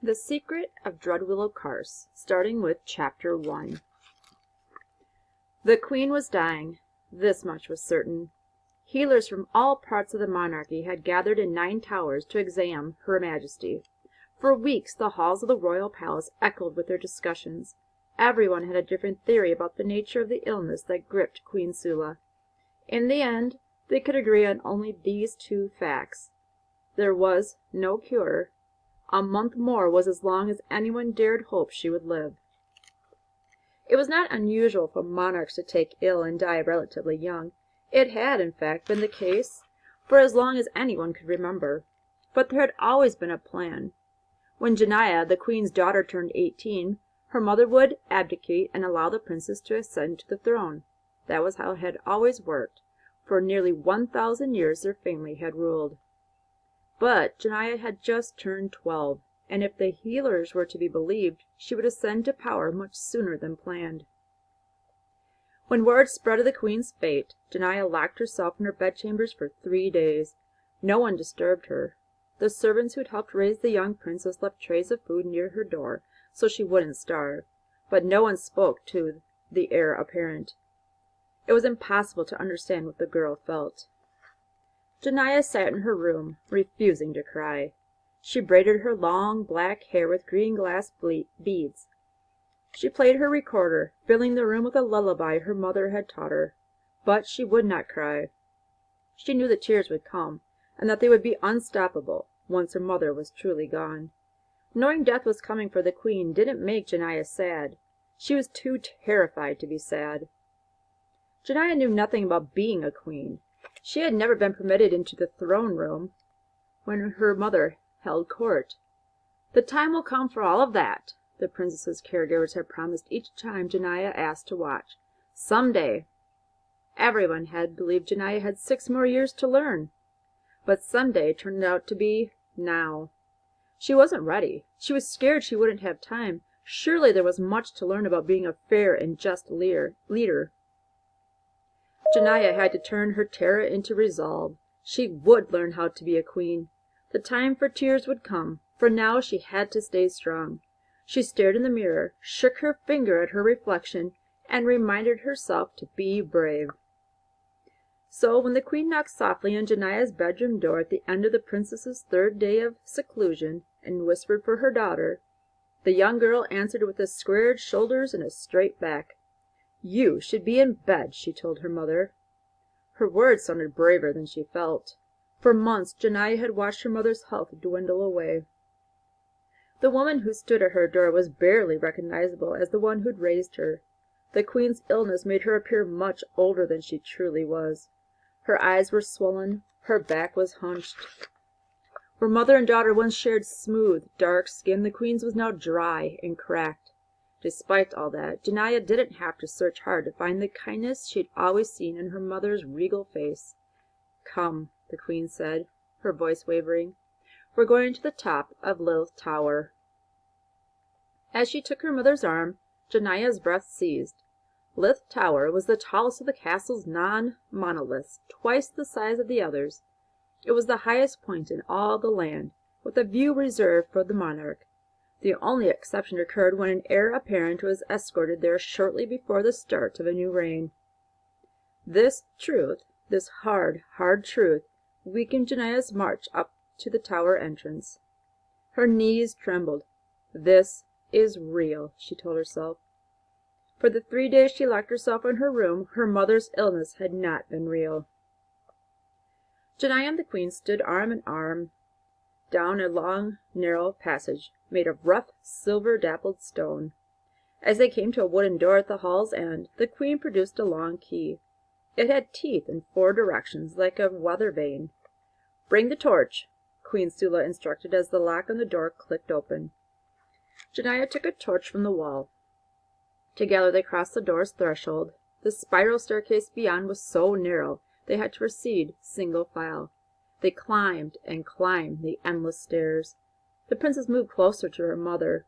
The Secret of Dreadwillow Ch, starting with Chapter 1. The Queen was dying. This much was certain. Healers from all parts of the monarchy had gathered in 9 towers to examine Her Majesty. For weeks the halls of the royal palace echoed with their discussions. Everyone had a different theory about the nature of the illness that gripped Queen Sula. In the end, they could agree on only these 2 facts. There was no cure. A month more was as long as anyone dared hope she would live. It was not unusual for monarchs to take ill and die relatively young. It had, in fact, been the case for as long as anyone could remember. But there had always been a plan. When Janaya, the queen's daughter, turned 18, her mother would abdicate and allow the princess to ascend to the throne. That was how it had always worked. For nearly 1,000 years their family had ruled. But Janaya had just turned 12, and if the healers were to be believed, she would ascend to power much sooner than planned. When word spread of the queen's fate, Janaya locked herself in her bedchambers for 3 days. No one disturbed her. The servants who'd helped raise the young princess left trays of food near her door, so she wouldn't starve, but no one spoke to the heir apparent. It was impossible to understand what the girl felt. Janaya sat in her room, refusing to cry. She braided her long black hair with green glass beads. She played her recorder, filling the room with a lullaby her mother had taught her. But she would not cry. She knew the tears would come, and that they would be unstoppable once her mother was truly gone. Knowing death was coming for the queen didn't make Janaya sad. She was too terrified to be sad. Janaya knew nothing about being a queen. She had never been permitted into the throne room when her mother held court. "The time will come for all of that," the princess's caregivers had promised each time Janaya asked to watch. "Some day." Everyone had believed Janaya had 6 more years to learn. But someday turned out to be now. She wasn't ready. She was scared she wouldn't have time. Surely there was much to learn about being a fair and just leader. Janaya had to turn her terror into resolve. She would learn how to be a queen. The time for tears would come, for now she had to stay strong. She stared in the mirror, shook her finger at her reflection, and reminded herself to be brave. So when the queen knocked softly on Janaya's bedroom door at the end of the princess's 3rd day of seclusion, and whispered for her daughter, the young girl answered with squared shoulders and a straight back. "You should be in bed," she told her mother. Her words sounded braver than she felt. For months Janaya had watched her mother's health dwindle away. The woman who stood at her door was barely recognizable as the one who'd raised her. The queen's illness made her appear much older than she truly was. Her eyes were swollen, her back was hunched. Where mother and daughter once shared smooth, dark skin, the queen's was now dry and cracked. Despite all that, Janaya didn't have to search hard to find the kindness she'd always seen in her mother's regal face. "Come," the queen said, her voice wavering. "We're going to the top of Lilith Tower." As she took her mother's arm, Janaya's breath seized. Lilith Tower was the tallest of the castle's non-monoliths, twice the size of the others. It was the highest point in all the land, with a view reserved for the monarch. The only exception occurred when an heir apparent was escorted there shortly before the start of a new reign. This truth, this hard, hard truth, weakened Janaya's march up to the tower entrance. Her knees trembled. "This is real," she told herself. For the 3 days she locked herself in her room, her mother's illness had not been real. Janaya and the queen stood arm in arm down a long, narrow passage made of rough, silver-dappled stone. As they came to a wooden door at the hall's end, the queen produced a long key. It had teeth in 4 directions, like a weather vane. "Bring the torch," Queen Sula instructed as the lock on the door clicked open. Janaya took a torch from the wall. Together they crossed the door's threshold. The spiral staircase beyond was so narrow they had to proceed single file. They climbed and climbed the endless stairs. The princess moved closer to her mother.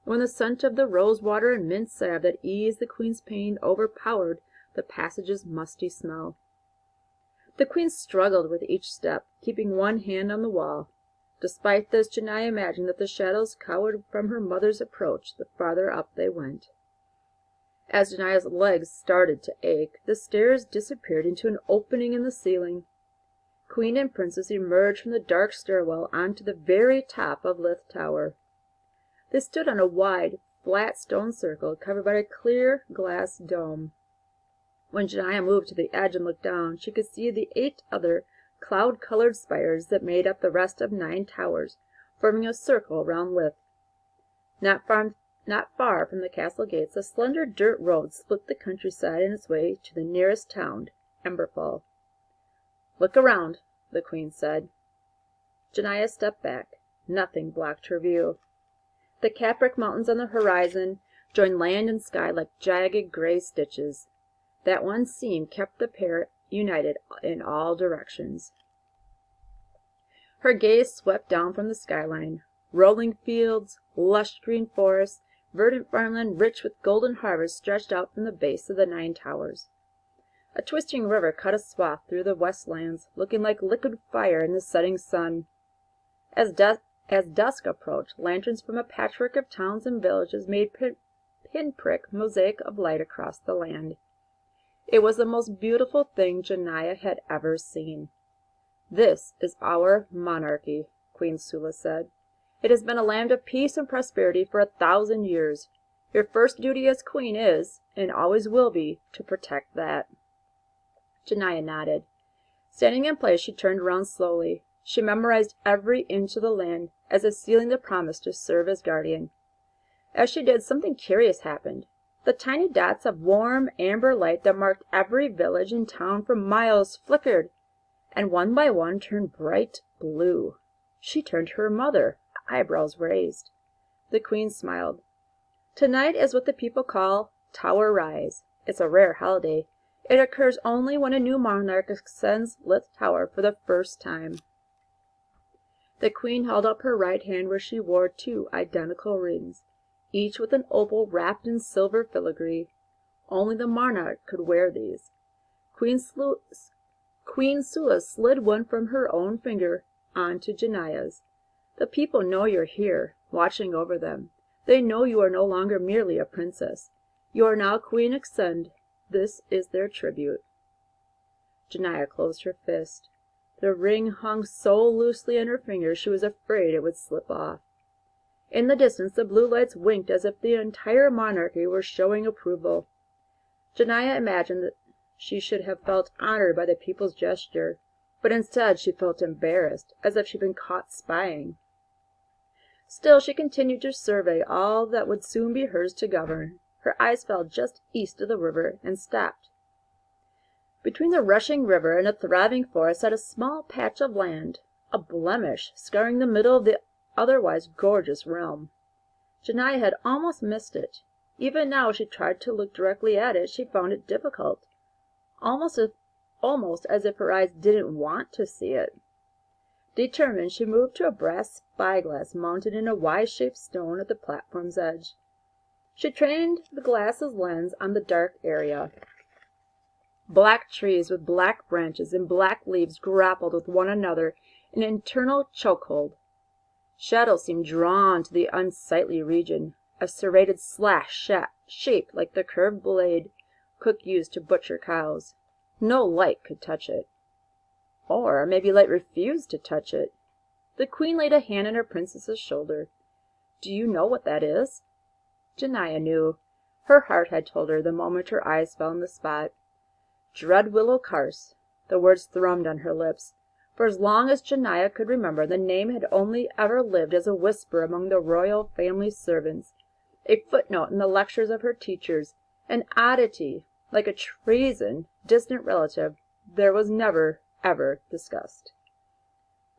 When the scent of the rose water and mint salve that eased the queen's pain overpowered the passage's musty smell. The queen struggled with each step, keeping one hand on the wall. Despite this, Janai imagined that the shadows cowered from her mother's approach the farther up they went. As Janai's legs started to ache, the stairs disappeared into an opening in the ceiling. Queen and princess emerged from the dark stairwell onto the very top of Lith Tower. They stood on a wide, flat stone circle covered by a clear glass dome. When Janai moved to the edge and looked down, she could see the 8 other cloud-colored spires that made up the rest of 9 towers, forming a circle round Lith. Not far from the castle gates, a slender dirt road split the countryside in its way to the nearest town, Emberfall. "Look around," the queen said. Janai stepped back. Nothing blocked her view. The Capric Mountains on the horizon joined land and sky like jagged gray stitches. That one seam kept the pair united in all directions. Her gaze swept down from the skyline. Rolling fields, lush green forests, verdant farmland rich with golden harvest stretched out from the base of the 9 towers. A twisting river cut a swath through the westlands, looking like liquid fire in the setting sun. As dusk approached, lanterns from a patchwork of towns and villages made pinprick mosaic of light across the land. It was the most beautiful thing Janai had ever seen. "This is our monarchy," Queen Sula said. "It has been a land of peace and prosperity for 1,000 years. Your first duty as queen is, and always will be, to protect that." Janai nodded. Standing in place, she turned around slowly. She memorized every inch of the land, as if sealing the promise to serve as guardian. As she did, something curious happened. The tiny dots of warm, amber light that marked every village and town for miles flickered, and one by one turned bright blue. She turned to her mother, eyebrows raised. The queen smiled. "Tonight is what the people call Tower Rise. It's a rare holiday. It occurs only when a new monarch ascends Lith Tower for the first time." The queen held up her right hand where she wore 2 identical rings, each with an opal wrapped in silver filigree. Only the monarch could wear these. Queen Sula slid one from her own finger onto Janai's. "The people know you're here, watching over them. They know you are no longer merely a princess. You are now Queen Exend. This is their tribute." Janai closed her fist. The ring hung so loosely in her finger she was afraid it would slip off. In the distance the blue lights winked as if the entire monarchy were showing approval. Janai imagined that she should have felt honored by the people's gesture, but instead she felt embarrassed, as if she'd been caught spying. Still, she continued to survey all that would soon be hers to govern. Her eyes fell just east of the river and stopped. Between the rushing river and a thriving forest sat a small patch of land, a blemish scarring the middle of the otherwise gorgeous realm. Janai had almost missed it. Even now she tried to look directly at it. She found it difficult, almost as if her eyes didn't want to see it. Determined, she moved to a brass spyglass mounted in a Y-shaped stone at the platform's edge. She trained the glass's lens on the dark area. Black trees with black branches and black leaves grappled with one another in an internal chokehold. Shadows seemed drawn to the unsightly region, a serrated slash shaped like the curved blade cook used to butcher cows. No light could touch it. Or maybe light refused to touch it. The queen laid a hand on her princess's shoulder. "Do you know what that is?" Janai knew. Her heart had told her the moment her eyes fell on the spot. Dreadwillow Ch. The words thrummed on her lips. For as long as Janai could remember, the name had only ever lived as a whisper among the royal family servants, a footnote in the lectures of her teachers, an oddity, like a treason, distant relative. There was never, ever discussed.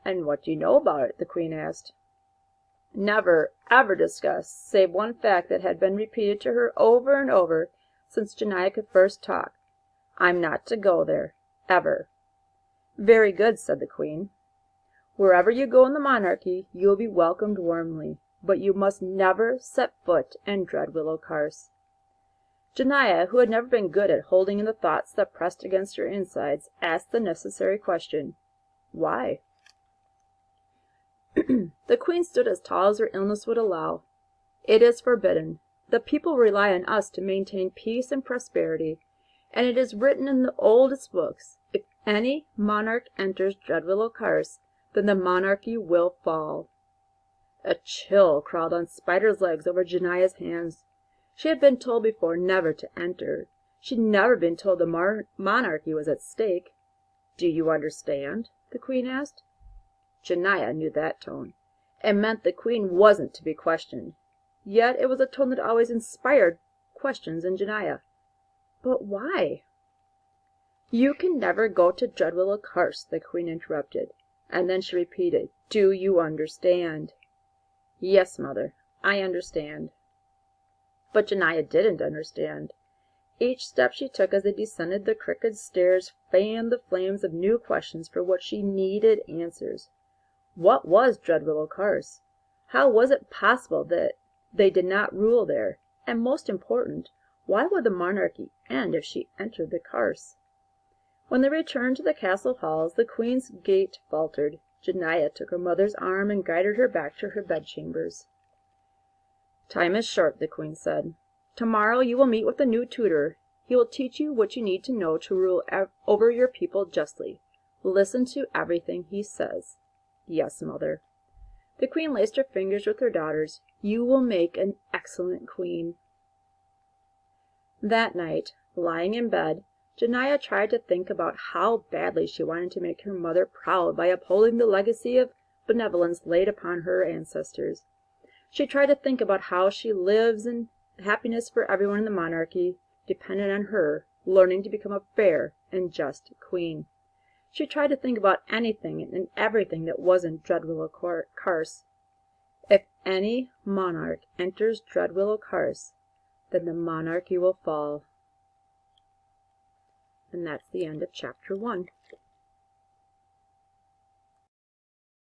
"And what do you know about it?" the queen asked. Never, ever discussed, save one fact that had been repeated to her over and over since Janai could first talk. "I'm not to go there, ever." "Very good," said the queen. "Wherever you go in the monarchy, you will be welcomed warmly, but you must never set foot in Dreadwillow Ch." Janai, who had never been good at holding in the thoughts that pressed against her insides, asked the necessary question. "Why?" The queen stood as tall as her illness would allow. "It is forbidden. The people rely on us to maintain peace and prosperity, and it is written in the oldest books, if any monarch enters Dreadwillow Ch, then the monarchy will fall." A chill crawled on spider's legs over Janiah's hands. She had been told before never to enter. She'd never been told the monarchy was at stake. "Do you understand?" the queen asked. Janiah knew that tone. It meant the queen wasn't to be questioned. Yet it was a tone that always inspired questions in Janiah. "But why?" "You can never go to Dreadwillow Ch," the queen interrupted, and then she repeated, "Do you understand?" "Yes, mother, I understand." But Janiah didn't understand. Each step she took as they descended the crooked stairs fanned the flames of new questions for which she needed answers. What was Dreadwillow Ch? How was it possible that they did not rule there? And most important, why would the monarchy end if she entered the Ch? When they returned to the castle halls, the queen's gait faltered. Janiah took her mother's arm and guided her back to her bedchambers. "Time is short," the queen said. "Tomorrow you will meet with a new tutor. He will teach you what you need to know to rule over your people justly. Listen to everything he says." "Yes, mother." The queen laced her fingers with her daughter's. "You will make an excellent queen." That night, lying in bed, Janiah tried to think about how badly she wanted to make her mother proud by upholding the legacy of benevolence laid upon her ancestors. She tried to think about how she lives and happiness for everyone in the monarchy depended on her learning to become a fair and just queen. She tried to think about anything and everything that wasn't Dreadwillow Ch. If any monarch enters Dreadwillow Ch, then the monarchy will fall. And that's the end of chapter 1.